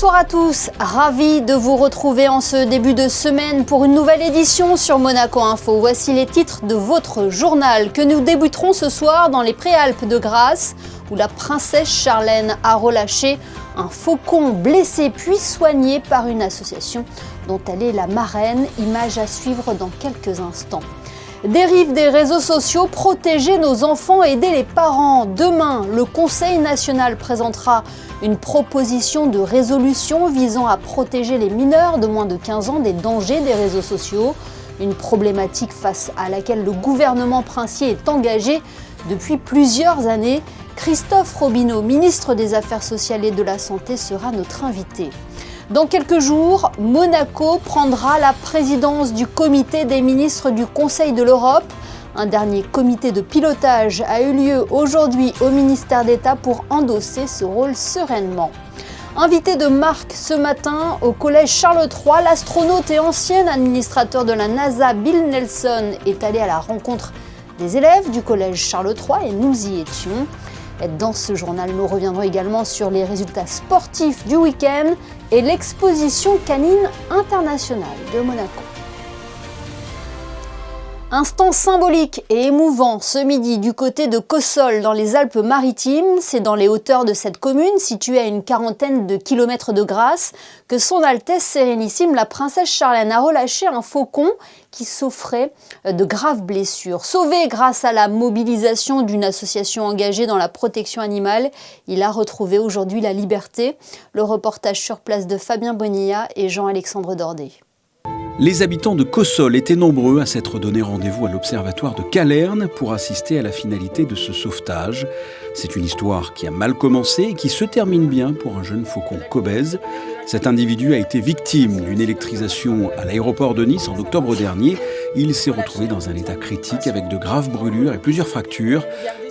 Bonsoir à tous, ravi de vous retrouver en ce début de semaine pour une nouvelle édition sur Monaco Info. Voici les titres de votre journal que nous débuterons ce soir dans les Préalpes de Grasse où la princesse Charlène a relâché un faucon blessé puis soigné par une association dont elle est la marraine. Image à suivre dans quelques instants. Dérive des réseaux sociaux, protéger nos enfants, aider les parents. Demain, le Conseil national présentera une proposition de résolution visant à protéger les mineurs de moins de 15 ans des dangers des réseaux sociaux. Une problématique face à laquelle le gouvernement princier est engagé depuis plusieurs années. Christophe Robineau, ministre des Affaires sociales et de la Santé, sera notre invité. Dans quelques jours, Monaco prendra la présidence du comité des ministres du Conseil de l'Europe. Un dernier comité de pilotage a eu lieu aujourd'hui au ministère d'État pour endosser ce rôle sereinement. Invité de marque ce matin au collège Charles III, l'astronaute et ancien administrateur de la NASA Bill Nelson est allé à la rencontre des élèves du collège Charles III et nous y étions. Dans ce journal, nous reviendrons également sur les résultats sportifs du week-end et l'exposition canine internationale de Monaco. Instant symbolique et émouvant ce midi du côté de Cossol dans les Alpes-Maritimes. C'est dans les hauteurs de cette commune, située à une quarantaine de kilomètres de Grasse, que son Altesse Sérénissime, la princesse Charlène, a relâché un faucon qui souffrait de graves blessures. Sauvé grâce à la mobilisation d'une association engagée dans la protection animale, il a retrouvé aujourd'hui la liberté. Le reportage sur place de Fabien Bonilla et Jean-Alexandre Dordet. Les habitants de Cossol étaient nombreux à s'être donné rendez-vous à l'observatoire de Calerne pour assister à la finalité de ce sauvetage. C'est une histoire qui a mal commencé et qui se termine bien pour un jeune faucon qu'obèse. Cet individu a été victime d'une électrisation à l'aéroport de Nice en octobre dernier. Il s'est retrouvé dans un état critique avec de graves brûlures et plusieurs fractures.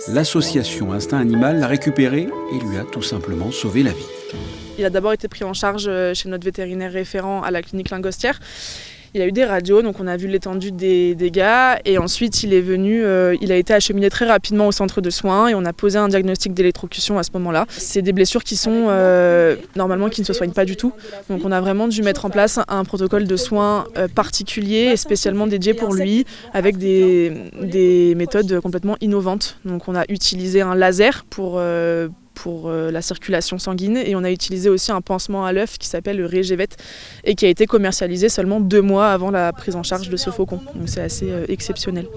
L'association Instinct Animal l'a récupéré et lui a tout simplement sauvé la vie. Il a d'abord été pris en charge chez notre vétérinaire référent à la clinique Lingostière. Il a eu des radios, donc on a vu l'étendue des dégâts. Et ensuite, il est venu, il a été acheminé très rapidement au centre de soins et on a posé un diagnostic d'électrocution à ce moment-là. C'est des blessures qui sont normalement qui ne se soignent pas du tout. Donc on a vraiment dû mettre en place un protocole de soins particulier et spécialement dédié pour lui, avec des méthodes complètement innovantes. Donc on a utilisé un laser pour la circulation sanguine et on a utilisé aussi un pansement à l'œuf qui s'appelle le Régévet et qui a été commercialisé seulement 2 mois avant la prise en charge de ce faucon. Donc c'est assez exceptionnel.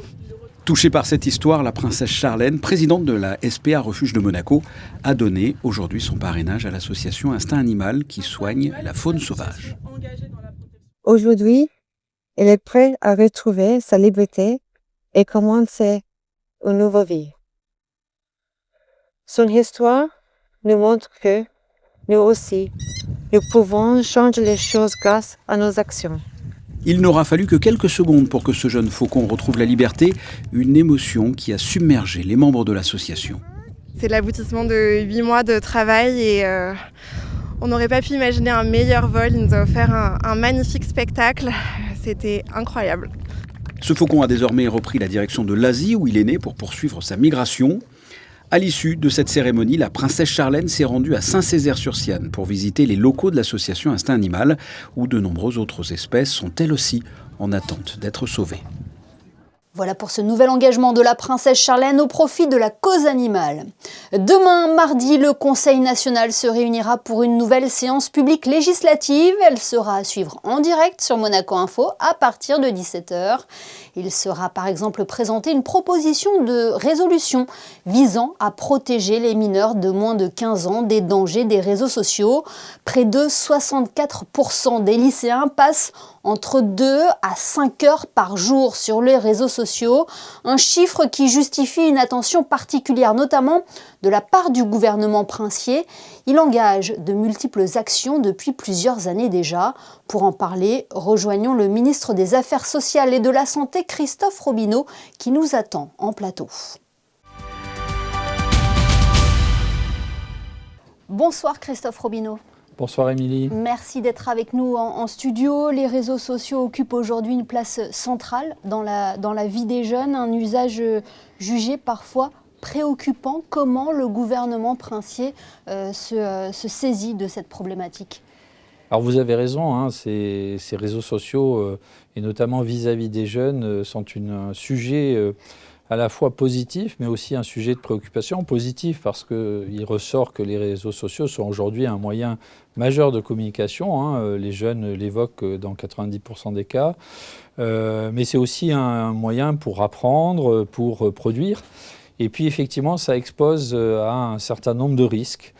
Touchée par cette histoire, la princesse Charlène, présidente de la SPA Refuge de Monaco, a donné aujourd'hui son parrainage à l'association Instinct Animal qui soigne la faune sauvage. Aujourd'hui, elle est prête à retrouver sa liberté et commencer une nouvelle vie. Son histoire nous montre que, nous aussi, nous pouvons changer les choses grâce à nos actions. Il n'aura fallu que quelques secondes pour que ce jeune faucon retrouve la liberté, une émotion qui a submergé les membres de l'association. C'est l'aboutissement de 8 mois de travail et on n'aurait pas pu imaginer un meilleur vol. Il nous a offert un magnifique spectacle, c'était incroyable. Ce faucon a désormais repris la direction de l'Asie où il est né pour poursuivre sa migration. À l'issue de cette cérémonie, la princesse Charlène s'est rendue à Saint-Césaire-sur-Sienne pour visiter les locaux de l'association Instinct Animal, où de nombreuses autres espèces sont elles aussi en attente d'être sauvées. Voilà pour ce nouvel engagement de la princesse Charlène au profit de la cause animale. Demain, mardi, le Conseil national se réunira pour une nouvelle séance publique législative. Elle sera à suivre en direct sur Monaco Info à partir de 17h. Il sera par exemple présenté une proposition de résolution visant à protéger les mineurs de moins de 15 ans des dangers des réseaux sociaux. Près de 64% des lycéens passent entre 2 à 5 heures par jour sur les réseaux sociaux, un chiffre qui justifie une attention particulière, notamment de la part du gouvernement princier. Il engage de multiples actions depuis plusieurs années déjà. Pour en parler, rejoignons le ministre des Affaires sociales et de la Santé, Christophe Robineau, qui nous attend en plateau. Bonsoir Christophe Robineau. Bonsoir Émilie. Merci d'être avec nous en studio. Les réseaux sociaux occupent aujourd'hui une place centrale dans la vie des jeunes, un usage jugé parfois préoccupant. Comment le gouvernement princier se saisit de cette problématique ? Alors vous avez raison, hein, ces réseaux sociaux, et notamment vis-à-vis des jeunes, sont un sujet à la fois positif, mais aussi un sujet de préoccupation. Positif parce qu'il ressort que les réseaux sociaux sont aujourd'hui un moyen majeur de communication, hein, les jeunes l'évoquent dans 90% des cas, mais c'est aussi un moyen pour apprendre, pour produire. Et puis effectivement, ça expose à un certain nombre de risques.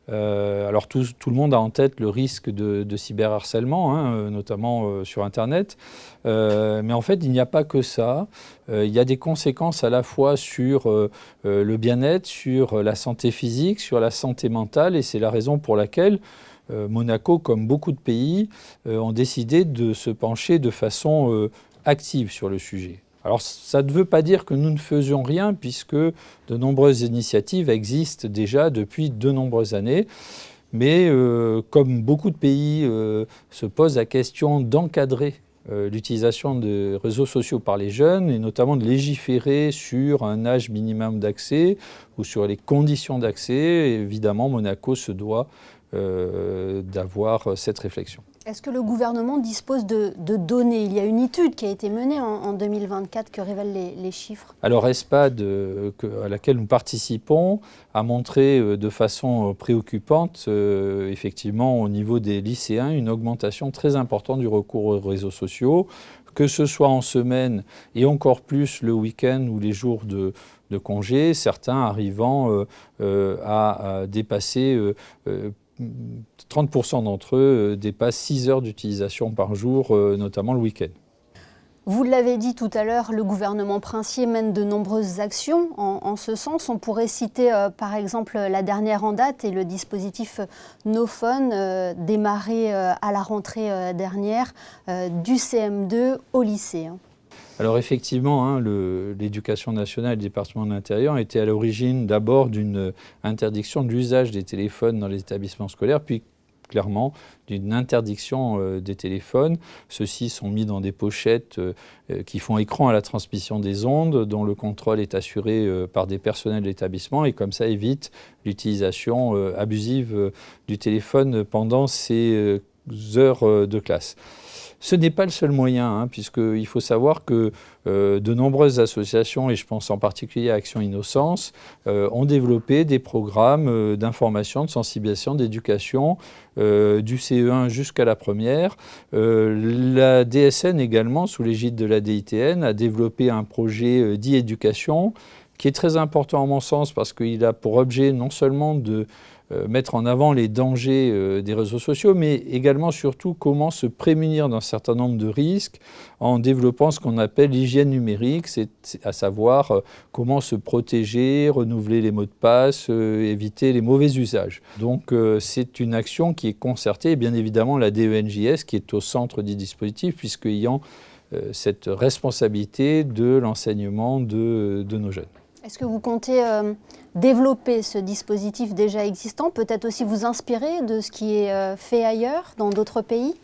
Alors tout le monde a en tête le risque de cyberharcèlement, hein, notamment sur Internet. Mais en fait, il n'y a pas que ça. Il y a des conséquences à la fois sur le bien-être, sur la santé physique, sur la santé mentale. Et c'est la raison pour laquelle Monaco, comme beaucoup de pays, ont décidé de se pencher de façon active sur le sujet. Alors ça ne veut pas dire que nous ne faisions rien, puisque de nombreuses initiatives existent déjà depuis de nombreuses années. Mais comme beaucoup de pays se posent la question d'encadrer l'utilisation des réseaux sociaux par les jeunes, et notamment de légiférer sur un âge minimum d'accès ou sur les conditions d'accès, évidemment Monaco se doit d'avoir cette réflexion. Est-ce que le gouvernement dispose de données? Il y a une étude qui a été menée en 2024 que révèlent les chiffres. Alors ESPAD, à laquelle nous participons, a montré de façon préoccupante, effectivement, au niveau des lycéens, une augmentation très importante du recours aux réseaux sociaux, que ce soit en semaine et encore plus le week-end ou les jours de congé, certains arrivant à dépasser 30% d'entre eux dépassent 6 heures d'utilisation par jour, notamment le week-end. Vous l'avez dit tout à l'heure, le gouvernement princier mène de nombreuses actions en ce sens. On pourrait citer par exemple la dernière en date et le dispositif No Phone démarré à la rentrée dernière du CM2 au lycée. Alors effectivement, hein, l'éducation nationale et le département de l'Intérieur étaient à l'origine d'abord d'une interdiction de l'usage des téléphones dans les établissements scolaires, puis clairement d'une interdiction des téléphones. Ceux-ci sont mis dans des pochettes qui font écran à la transmission des ondes, dont le contrôle est assuré par des personnels de l'établissement, et comme ça évite l'utilisation abusive du téléphone pendant ces heures de classe. Ce n'est pas le seul moyen, hein, puisqu'il faut savoir que de nombreuses associations, et je pense en particulier à Action Innocence, ont développé des programmes d'information, de sensibilisation, d'éducation, du CE1 jusqu'à la première. La DSN également, sous l'égide de la DITN, a développé un projet d'e-éducation qui est très important à mon sens parce qu'il a pour objet non seulement de mettre en avant les dangers des réseaux sociaux, mais également surtout comment se prémunir d'un certain nombre de risques en développant ce qu'on appelle l'hygiène numérique, c'est à savoir comment se protéger, renouveler les mots de passe, éviter les mauvais usages. Donc c'est une action qui est concertée, et bien évidemment la DENJS qui est au centre du dispositif, puisqu'ayant cette responsabilité de l'enseignement de nos jeunes. Est-ce que vous comptez développer ce dispositif déjà existant, peut-être aussi vous inspirer de ce qui est fait ailleurs, dans d'autres pays ?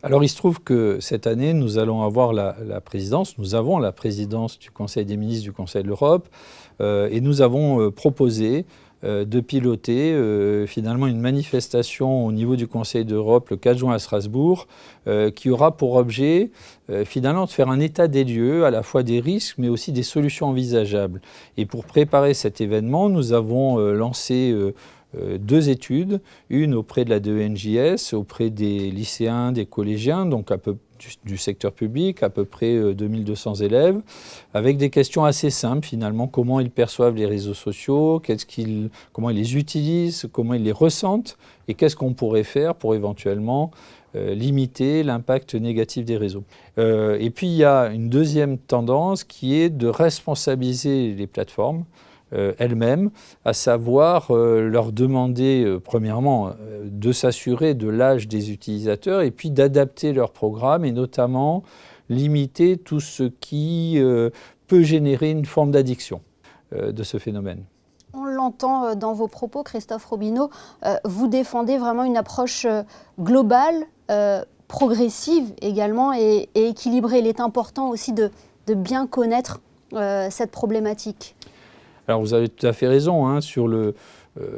Alors il se trouve que cette année, nous allons avoir la présidence, nous avons la présidence du Conseil des ministres du Conseil de l'Europe, et nous avons proposé de piloter finalement une manifestation au niveau du Conseil d'Europe le 4 juin à Strasbourg, qui aura pour objet finalement de faire un état des lieux à la fois des risques mais aussi des solutions envisageables. Et pour préparer cet événement, nous avons lancé 2 études, une auprès de la DENJS, auprès des lycéens, des collégiens, donc à peu du secteur public, à peu près 2200 élèves, avec des questions assez simples finalement, comment ils perçoivent les réseaux sociaux, comment ils les utilisent, comment ils les ressentent, et qu'est-ce qu'on pourrait faire pour éventuellement limiter l'impact négatif des réseaux. Et puis il y a une deuxième tendance qui est de responsabiliser les plateformes elles-mêmes, à savoir leur demander premièrement de s'assurer de l'âge des utilisateurs et puis d'adapter leur programme et notamment limiter tout ce qui peut générer une forme d'addiction de ce phénomène. On l'entend dans vos propos, Christophe Robineau, vous défendez vraiment une approche globale, progressive également et équilibrée. Il est important aussi de bien connaître cette problématique. Alors vous avez tout à fait raison, hein, sur le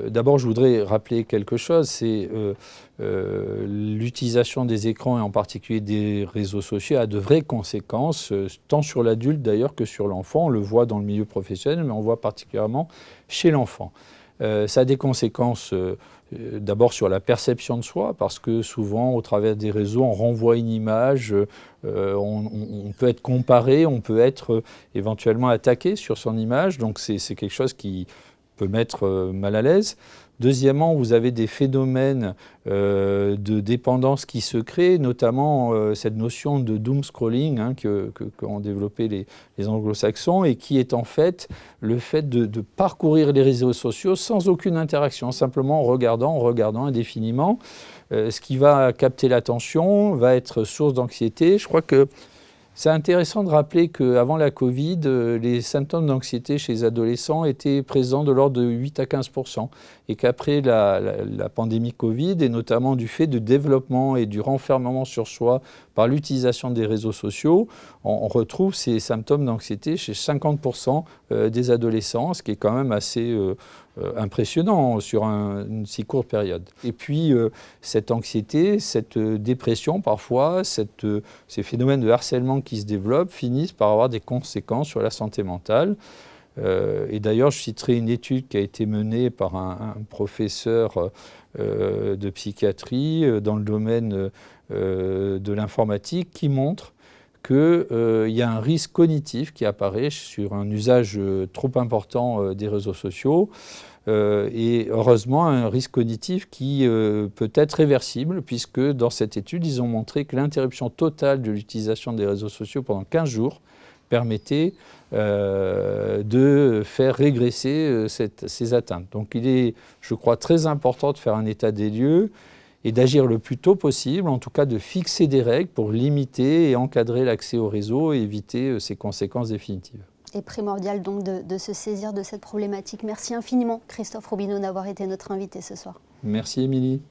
D'abord, je voudrais rappeler quelque chose, c'est l'utilisation des écrans et en particulier des réseaux sociaux a de vraies conséquences, tant sur l'adulte d'ailleurs que sur l'enfant. On le voit dans le milieu professionnel, mais on voit particulièrement chez l'enfant. Ça a des conséquences d'abord sur la perception de soi, parce que souvent, au travers des réseaux, on renvoie une image, on peut être comparé, on peut être éventuellement attaqué sur son image, donc c'est quelque chose qui peut mettre mal à l'aise. Deuxièmement, vous avez des phénomènes de dépendance qui se créent, notamment cette notion de doom scrolling qu'ont développé les anglo-saxons et qui est en fait le fait de parcourir les réseaux sociaux sans aucune interaction, simplement en regardant indéfiniment. Ce qui va capter l'attention va être source d'anxiété. Je crois que c'est intéressant de rappeler qu'avant la Covid, les symptômes d'anxiété chez les adolescents étaient présents de l'ordre de 8 à 15%. Et qu'après la pandémie Covid, et notamment du fait du développement et du renfermement sur soi par l'utilisation des réseaux sociaux, on retrouve ces symptômes d'anxiété chez 50% des adolescents, ce qui est quand même assez impressionnant sur une si courte période. Et puis cette anxiété, cette dépression parfois, ces phénomènes de harcèlement qui se développent finissent par avoir des conséquences sur la santé mentale. Et d'ailleurs, je citerai une étude qui a été menée par un professeur de psychiatrie dans le domaine de l'informatique qui montre qu'il y a un risque cognitif qui apparaît sur un usage trop important des réseaux sociaux et heureusement un risque cognitif qui peut être réversible puisque dans cette étude, ils ont montré que l'interruption totale de l'utilisation des réseaux sociaux pendant 15 jours permettait de faire régresser ces atteintes. Donc il est, je crois, très important de faire un état des lieux et d'agir le plus tôt possible, en tout cas de fixer des règles pour limiter et encadrer l'accès au réseau et éviter ses conséquences définitives. Et primordial donc de se saisir de cette problématique. Merci infiniment Christophe Robineau d'avoir été notre invité ce soir. Merci Émilie.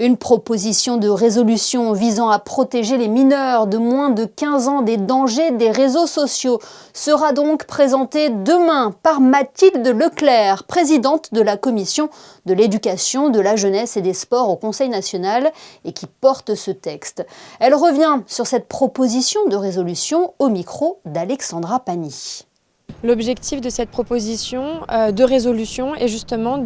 Une proposition de résolution visant à protéger les mineurs de moins de 15 ans des dangers des réseaux sociaux sera donc présentée demain par Mathilde Leclerc, présidente de la Commission de l'éducation, de la jeunesse et des sports au Conseil national et qui porte ce texte. Elle revient sur cette proposition de résolution au micro d'Alexandra Pagny. L'objectif de cette proposition de résolution est justement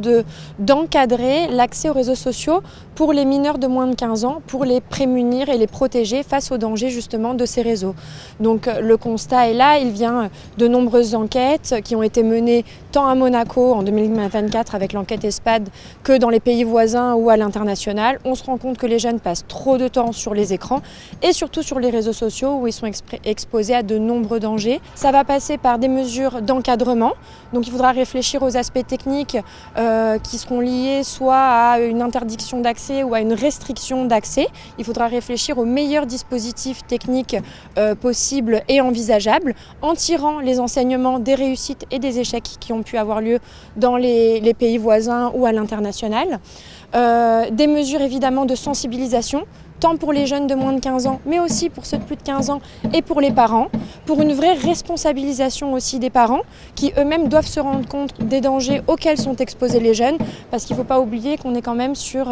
d'encadrer l'accès aux réseaux sociaux pour les mineurs de moins de 15 ans, pour les prémunir et les protéger face aux dangers justement de ces réseaux. Donc le constat est là, il vient de nombreuses enquêtes qui ont été menées tant à Monaco en 2024 avec l'enquête ESPAD que dans les pays voisins ou à l'international. On se rend compte que les jeunes passent trop de temps sur les écrans et surtout sur les réseaux sociaux où ils sont exposés à de nombreux dangers. Ça va passer par des mesures d'encadrement. Donc il faudra réfléchir aux aspects techniques qui seront liés soit à une interdiction d'accès ou à une restriction d'accès. Il faudra réfléchir aux meilleurs dispositifs techniques possibles et envisageables en tirant les enseignements des réussites et des échecs qui ont pu avoir lieu dans les pays voisins ou à l'international. Des mesures évidemment de sensibilisation, tant pour les jeunes de moins de 15 ans, mais aussi pour ceux de plus de 15 ans et pour les parents, pour une vraie responsabilisation aussi des parents qui eux-mêmes doivent se rendre compte des dangers auxquels sont exposés les jeunes, parce qu'il ne faut pas oublier qu'on est quand même sur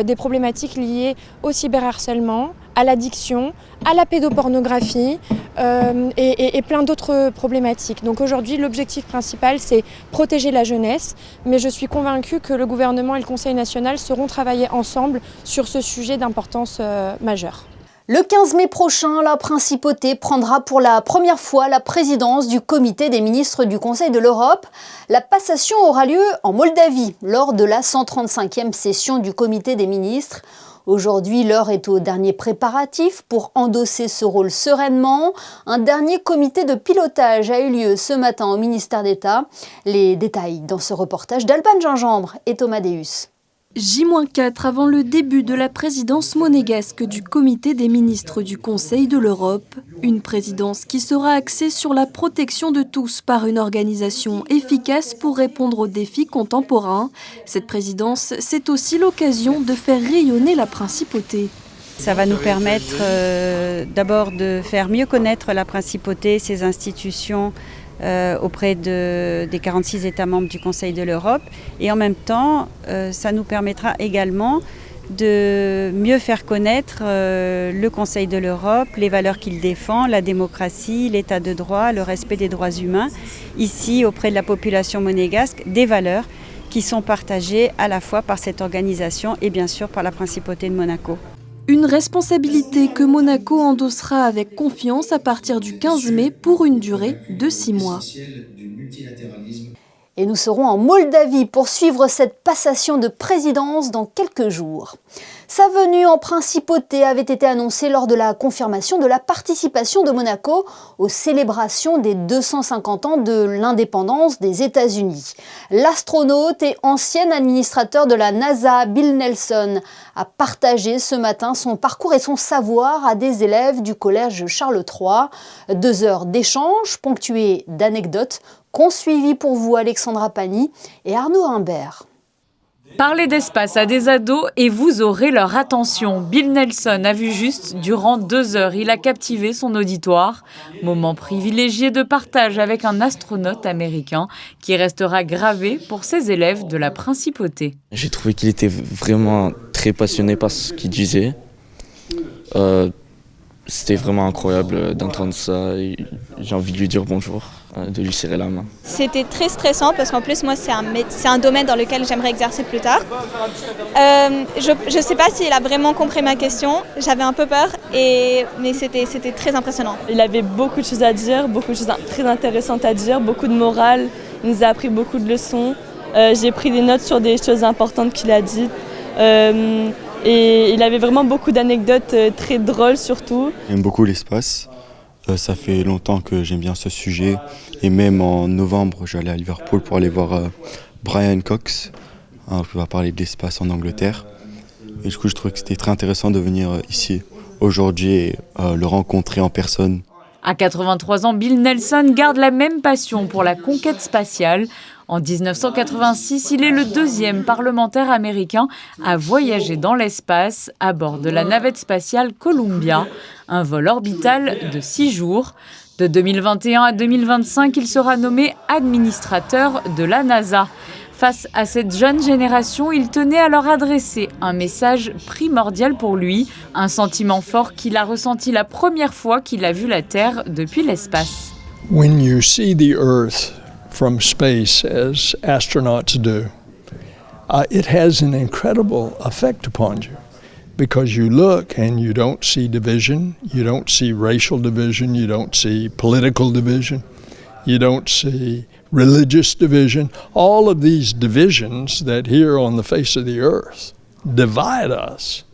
des problématiques liées au cyberharcèlement, à l'addiction, à la pédopornographie et plein d'autres problématiques. Donc aujourd'hui, l'objectif principal, c'est protéger la jeunesse, mais je suis convaincue que le gouvernement et le Conseil national sauront travailler ensemble sur ce sujet d'importance majeure. Le 15 mai prochain, la Principauté prendra pour la première fois la présidence du Comité des ministres du Conseil de l'Europe. La passation aura lieu en Moldavie lors de la 135e session du Comité des ministres. Aujourd'hui, l'heure est aux derniers préparatifs pour endosser ce rôle sereinement. Un dernier comité de pilotage a eu lieu ce matin au ministère d'État. Les détails dans ce reportage d'Alban Gingembre et Thomas Deus. J-4 avant le début de la présidence monégasque du Comité des ministres du Conseil de l'Europe. Une présidence qui sera axée sur la protection de tous par une organisation efficace pour répondre aux défis contemporains. Cette présidence, c'est aussi l'occasion de faire rayonner la principauté. Ça va nous permettre d'abord de faire mieux connaître la principauté, ses institutions, auprès des 46 États membres du Conseil de l'Europe. Et en même temps, ça nous permettra également de mieux faire connaître le Conseil de l'Europe, les valeurs qu'il défend, la démocratie, l'état de droit, le respect des droits humains, ici auprès de la population monégasque, des valeurs qui sont partagées à la fois par cette organisation et bien sûr par la Principauté de Monaco. Une responsabilité que Monaco endossera avec confiance à partir du 15 mai pour une durée de 6 mois. Et nous serons en Moldavie pour suivre cette passation de présidence dans quelques jours. Sa venue en principauté avait été annoncée lors de la confirmation de la participation de Monaco aux célébrations des 250 ans de l'indépendance des États-Unis. L'astronaute et ancien administrateur de la NASA, Bill Nelson, a partagé ce matin son parcours et son savoir à des élèves du collège Charles III. 2 heures d'échange ponctuées d'anecdotes qu'ont suivi pour vous Alexandra Pani et Arnaud Humbert. Parlez d'espace à des ados et vous aurez leur attention. Bill Nelson a vu juste durant 2 heures. Il a captivé son auditoire. Moment privilégié de partage avec un astronaute américain qui restera gravé pour ses élèves de la principauté. J'ai trouvé qu'il était vraiment très passionné par ce qu'il disait. C'était vraiment incroyable d'entendre ça. J'ai envie de lui dire bonjour, de lui serrer la main. C'était très stressant parce qu'en plus, moi, c'est un domaine dans lequel j'aimerais exercer plus tard. Je ne sais pas s'il a vraiment compris ma question. J'avais un peu peur, mais c'était très impressionnant. Il avait beaucoup de choses à dire, beaucoup de choses très intéressantes à dire, beaucoup de morale. Il nous a appris beaucoup de leçons. J'ai pris des notes sur des choses importantes qu'il a dites. Et il avait vraiment beaucoup d'anecdotes très drôles surtout. J'aime beaucoup l'espace. Ça fait longtemps que j'aime bien ce sujet. Et même en novembre, j'allais à Liverpool pour aller voir Brian Cox, qui va parler de l'espace en Angleterre. Et du coup, je trouvais que c'était très intéressant de venir ici aujourd'hui et le rencontrer en personne. À 83 ans, Bill Nelson garde la même passion pour la conquête spatiale. En 1986, il est le 2e parlementaire américain à voyager dans l'espace à bord de la navette spatiale Columbia, un vol orbital de 6 jours. De 2021 à 2025, il sera nommé administrateur de la NASA. Face à cette jeune génération, il tenait à leur adresser un message primordial pour lui, un sentiment fort qu'il a ressenti la première fois qu'il a vu la Terre depuis l'espace. When you see the Earth from space, as astronauts do, it has an incredible effect upon you because you look and you don't see division, you don't see racial division, you don't see political division, you don't see religious division. All of these divisions that here on the face of the earth divide us.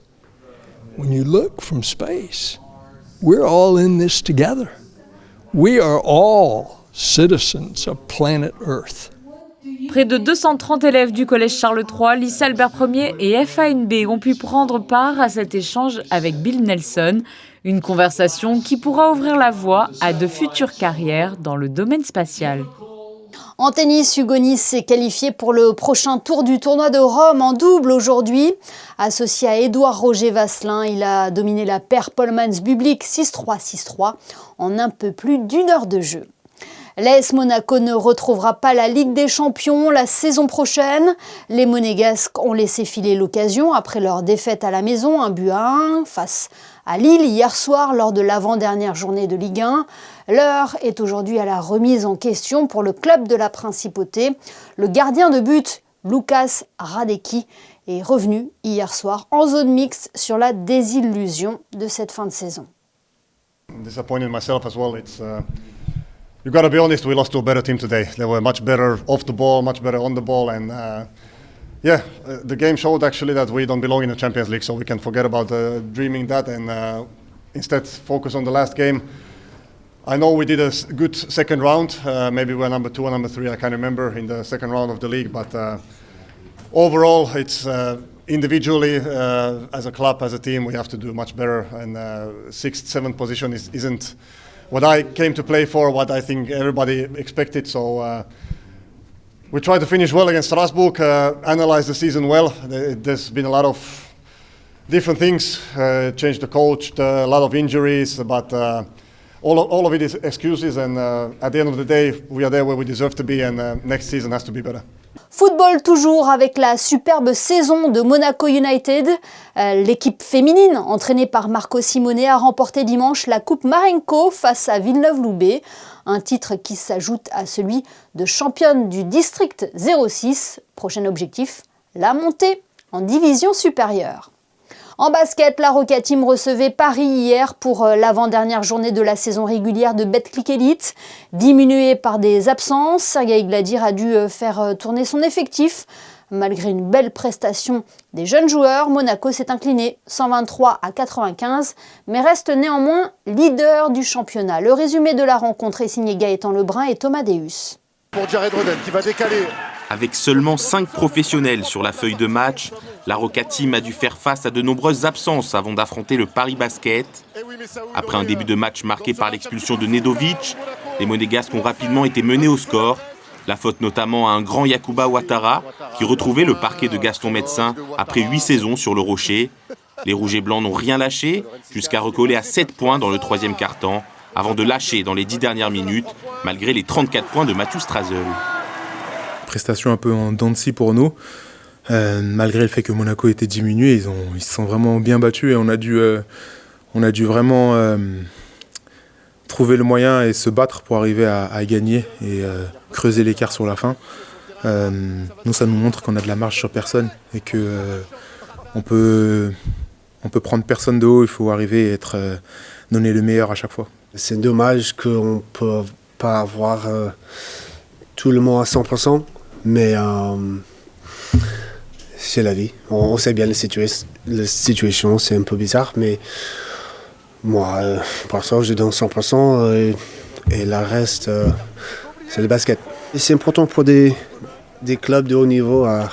When you look from space, we're all in this together. We are all citizens of planet Earth. Près de 230 élèves du collège Charles III, lycée Albert Ier et FANB ont pu prendre part à cet échange avec Bill Nelson, une conversation qui pourra ouvrir la voie à de futures carrières dans le domaine spatial. En tennis, Hugo Nys s'est qualifié pour le prochain tour du tournoi de Rome en double aujourd'hui. Associé à Édouard Roger Vasselin, il a dominé la paire Polmans-Bublik 6-3, 6-3 en un peu plus d'1 heure de jeu. L'AS Monaco ne retrouvera pas la Ligue des Champions la saison prochaine. Les Monégasques ont laissé filer l'occasion après leur défaite à la maison, 1-1 face à Lille hier soir lors de l'avant-dernière journée de Ligue 1. L'heure est aujourd'hui à la remise en question pour le club de la Principauté. Le gardien de but, Lukas Hradecki, est revenu hier soir en zone mixte sur la désillusion de cette fin de saison. Disappointed myself as well. You got to be honest, we lost to a better team today. They were much better off the ball, much better on the ball, and the game showed actually that we don't belong in the Champions League, so we can forget about dreaming that and instead focus on the last game. I know we did a good second round. Maybe we're number 2 or number 3, I can't remember, in the second round of the league, but overall it's individually, as a club, as a team, we have to do much better, and 6th, 7th position isn't what I came to play for, what I think everybody expected. So we tried to finish well against Strasbourg, analyze the season well. There's been a lot of different things, changed the coach, a lot of injuries, but all of it is excuses, and at the end of the day, we are there where we deserve to be, and next season has to be better. Football toujours avec la superbe saison de Monaco United. L'équipe féminine, entraînée par Marco Simone, a remporté dimanche la Coupe Marenco face à Villeneuve-Loubet. Un titre qui s'ajoute à celui de championne du District 06. Prochain objectif, la montée en division supérieure. En basket, la Roca Team recevait Paris hier pour l'avant-dernière journée de la saison régulière de Betclic Elite. Diminué par des absences, Sergueï Gladir a dû faire tourner son effectif. Malgré une belle prestation des jeunes joueurs, Monaco s'est incliné 123-95, mais reste néanmoins leader du championnat. Le résumé de la rencontre est signé Gaëtan Lebrun et Thomas Deus. Pour Jared Roden qui va décaler. Avec seulement 5 professionnels sur la feuille de match, la Roca Team a dû faire face à de nombreuses absences avant d'affronter le Paris Basket. Après un début de match marqué par l'expulsion de Nedovic, les Monégasques ont rapidement été menés au score. La faute notamment à un grand Yacouba Ouattara qui retrouvait le parquet de Gaston Médecin après 8 saisons sur le Rocher. Les Rouges et Blancs n'ont rien lâché jusqu'à recoller à 7 points dans le troisième quart-temps avant de lâcher dans les 10 dernières minutes malgré les 34 points de Mathieu Strazel. Prestation un peu en dents de scie pour nous. Malgré le fait que Monaco était diminué, ils se sont vraiment bien battus et on a dû vraiment trouver le moyen et se battre pour arriver à gagner et creuser l'écart sur la fin. Nous, ça nous montre qu'on a de la marge sur personne et que on peut prendre personne de haut. Il faut arriver à donner le meilleur à chaque fois. C'est dommage qu'on ne peut pas avoir tout le monde à 100%, mais c'est la vie. On sait bien la situation, c'est un peu bizarre, mais moi, pour ça, je donne 100% et le reste, c'est le basket. Et c'est important pour des clubs de haut niveau à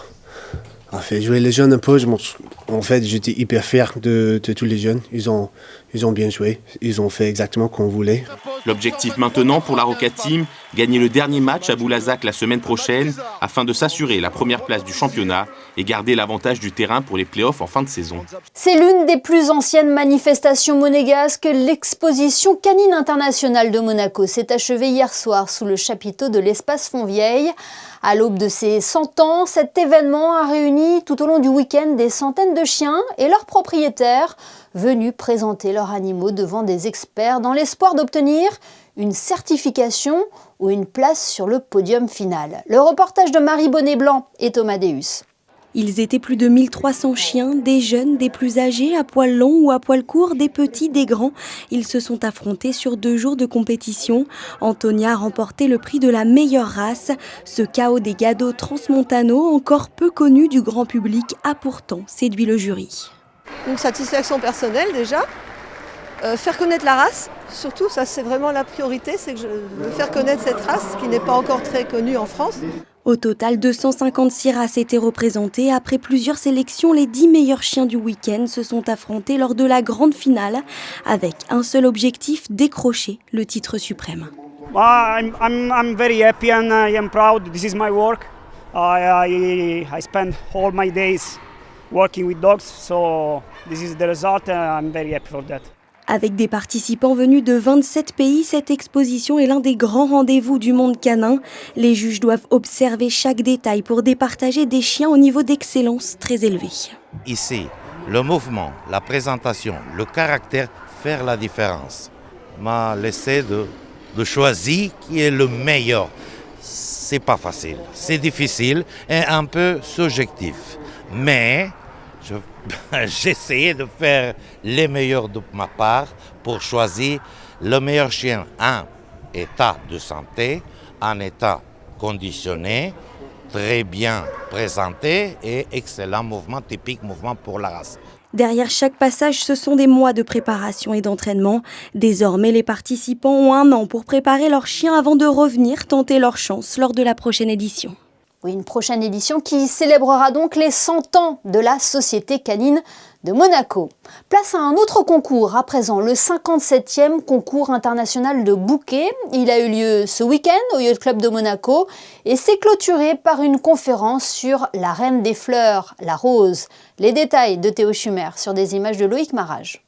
faire jouer les jeunes un peu. En fait, j'étais hyper fier de tous les jeunes. Ils ont bien joué. Ils ont fait exactement comme on voulait. L'objectif maintenant pour la Roca Team, gagner le dernier match à Boulazac la semaine prochaine afin de s'assurer la première place du championnat et garder l'avantage du terrain pour les playoffs en fin de saison. C'est l'une des plus anciennes manifestations monégasques. L'exposition canine internationale de Monaco s'est achevée hier soir sous le chapiteau de l'espace Fontvieille. À l'aube de ses 100 ans, cet événement a réuni tout au long du week-end des centaines de chiens et leurs propriétaires venus présenter leurs animaux devant des experts dans l'espoir d'obtenir une certification ou une place sur le podium final. Le reportage de Marie Bonnet-Blanc et Thomas Deus. Ils étaient plus de 1300 chiens, des jeunes, des plus âgés, à poil long ou à poil court, des petits, des grands. Ils se sont affrontés sur 2 jours de compétition. Antonia a remporté le prix de la meilleure race. Ce chaos des Gados transmontano, encore peu connu du grand public, a pourtant séduit le jury. Une satisfaction personnelle déjà. Faire connaître la race, surtout, ça c'est vraiment la priorité, c'est que je veux faire connaître cette race qui n'est pas encore très connue en France. Au total, 256 races étaient représentées. Après plusieurs sélections, les 10 meilleurs chiens du week-end se sont affrontés lors de la grande finale, avec un seul objectif, décrocher le titre suprême. I'm very happy and I am proud. This is my work. I spend all my days working with dogs, so this is the result and I'm very happy for that. Avec des participants venus de 27 pays, cette exposition est l'un des grands rendez-vous du monde canin. Les juges doivent observer chaque détail pour départager des chiens au niveau d'excellence très élevé. Ici, le mouvement, la présentation, le caractère font la différence. M'a laissé de choisir qui est le meilleur. C'est pas facile, c'est difficile et un peu subjectif. Mais j'ai essayé de faire les meilleurs de ma part pour choisir le meilleur chien en état de santé, en état conditionné, très bien présenté et excellent mouvement, typique mouvement pour la race. Derrière chaque passage, ce sont des mois de préparation et d'entraînement. Désormais, les participants ont 1 an pour préparer leur chien avant de revenir tenter leur chance lors de la prochaine édition. Oui, une prochaine édition qui célébrera donc les 100 ans de la Société canine de Monaco. Place à un autre concours, à présent le 57e concours international de bouquets. Il a eu lieu ce week-end au Yacht Club de Monaco et s'est clôturé par une conférence sur la reine des fleurs, la rose. Les détails de Théo Schumer sur des images de Loïc Marage.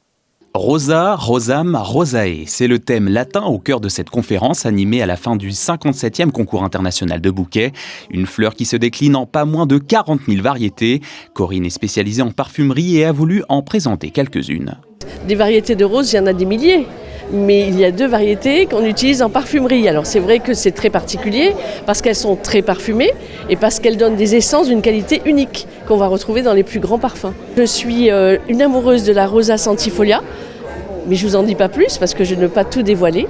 Rosa, Rosam, Rosae, c'est le thème latin au cœur de cette conférence animée à la fin du 57e concours international de bouquets. Une fleur qui se décline en pas moins de 40 000 variétés. Corinne est spécialisée en parfumerie et a voulu en présenter quelques-unes. Des variétés de roses, il y en a des milliers. Mais il y a 2 variétés qu'on utilise en parfumerie. Alors c'est vrai que c'est très particulier parce qu'elles sont très parfumées et parce qu'elles donnent des essences d'une qualité unique qu'on va retrouver dans les plus grands parfums. Je suis une amoureuse de la Rosa Centifolia, mais je ne vous en dis pas plus parce que je ne veux pas tout dévoiler,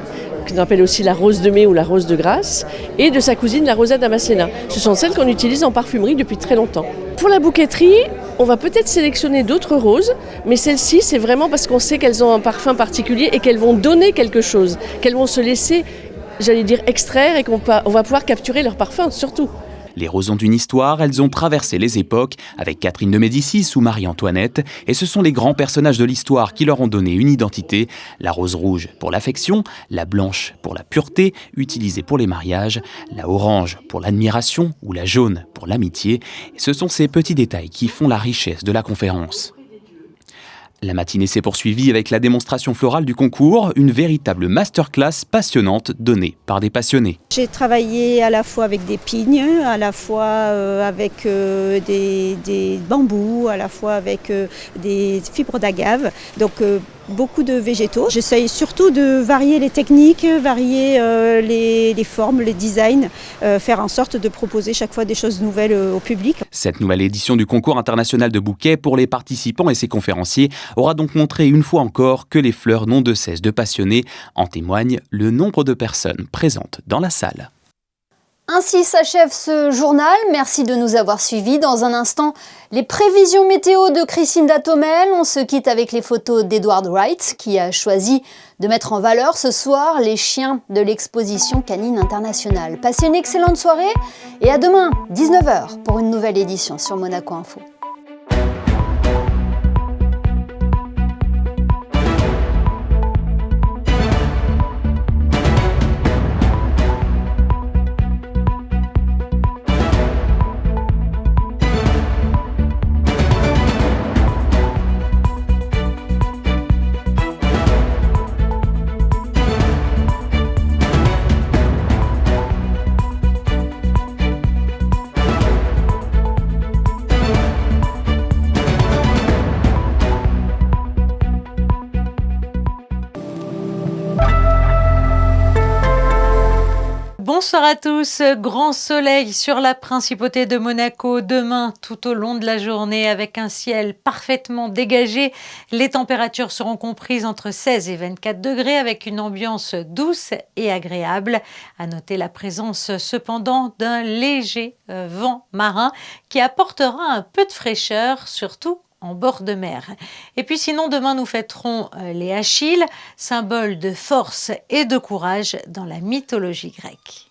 qu'on appelle aussi la rose de mai ou la rose de grâce, et de sa cousine la Rosa Damascena. Ce sont celles qu'on utilise en parfumerie depuis très longtemps. Pour la bouquetterie, on va peut-être sélectionner d'autres roses, mais celles-ci, c'est vraiment parce qu'on sait qu'elles ont un parfum particulier et qu'elles vont donner quelque chose, qu'elles vont se laisser, j'allais dire, extraire et qu'on va pouvoir capturer leur parfum surtout. Les roses ont une histoire, elles ont traversé les époques, avec Catherine de Médicis ou Marie-Antoinette, et ce sont les grands personnages de l'histoire qui leur ont donné une identité. La rose rouge pour l'affection, la blanche pour la pureté, utilisée pour les mariages, la orange pour l'admiration ou la jaune pour l'amitié. Et ce sont ces petits détails qui font la richesse de la conférence. La matinée s'est poursuivie avec la démonstration florale du concours, une véritable masterclass passionnante donnée par des passionnés. J'ai travaillé à la fois avec des pignes, à la fois avec des bambous, à la fois avec des fibres d'agave, donc beaucoup de végétaux. J'essaye surtout de varier les techniques, varier les formes, les designs, faire en sorte de proposer chaque fois des choses nouvelles au public. Cette nouvelle édition du concours international de bouquets pour les participants et ses conférenciers aura donc montré une fois encore que les fleurs n'ont de cesse de passionner. En témoigne le nombre de personnes présentes dans la salle. Ainsi s'achève ce journal. Merci de nous avoir suivis. Dans un instant, les prévisions météo de Christine Datomel. On se quitte avec les photos d'Edward Wright qui a choisi de mettre en valeur ce soir les chiens de l'exposition canine internationale. Passez une excellente soirée et à demain, 19h, pour une nouvelle édition sur Monaco Info. Bonsoir à tous, grand soleil sur la principauté de Monaco demain tout au long de la journée avec un ciel parfaitement dégagé. Les températures seront comprises entre 16 et 24 degrés avec une ambiance douce et agréable. À noter la présence cependant d'un léger vent marin qui apportera un peu de fraîcheur, surtout en bord de mer. Et puis sinon, demain nous fêterons les Achilles, symbole de force et de courage dans la mythologie grecque.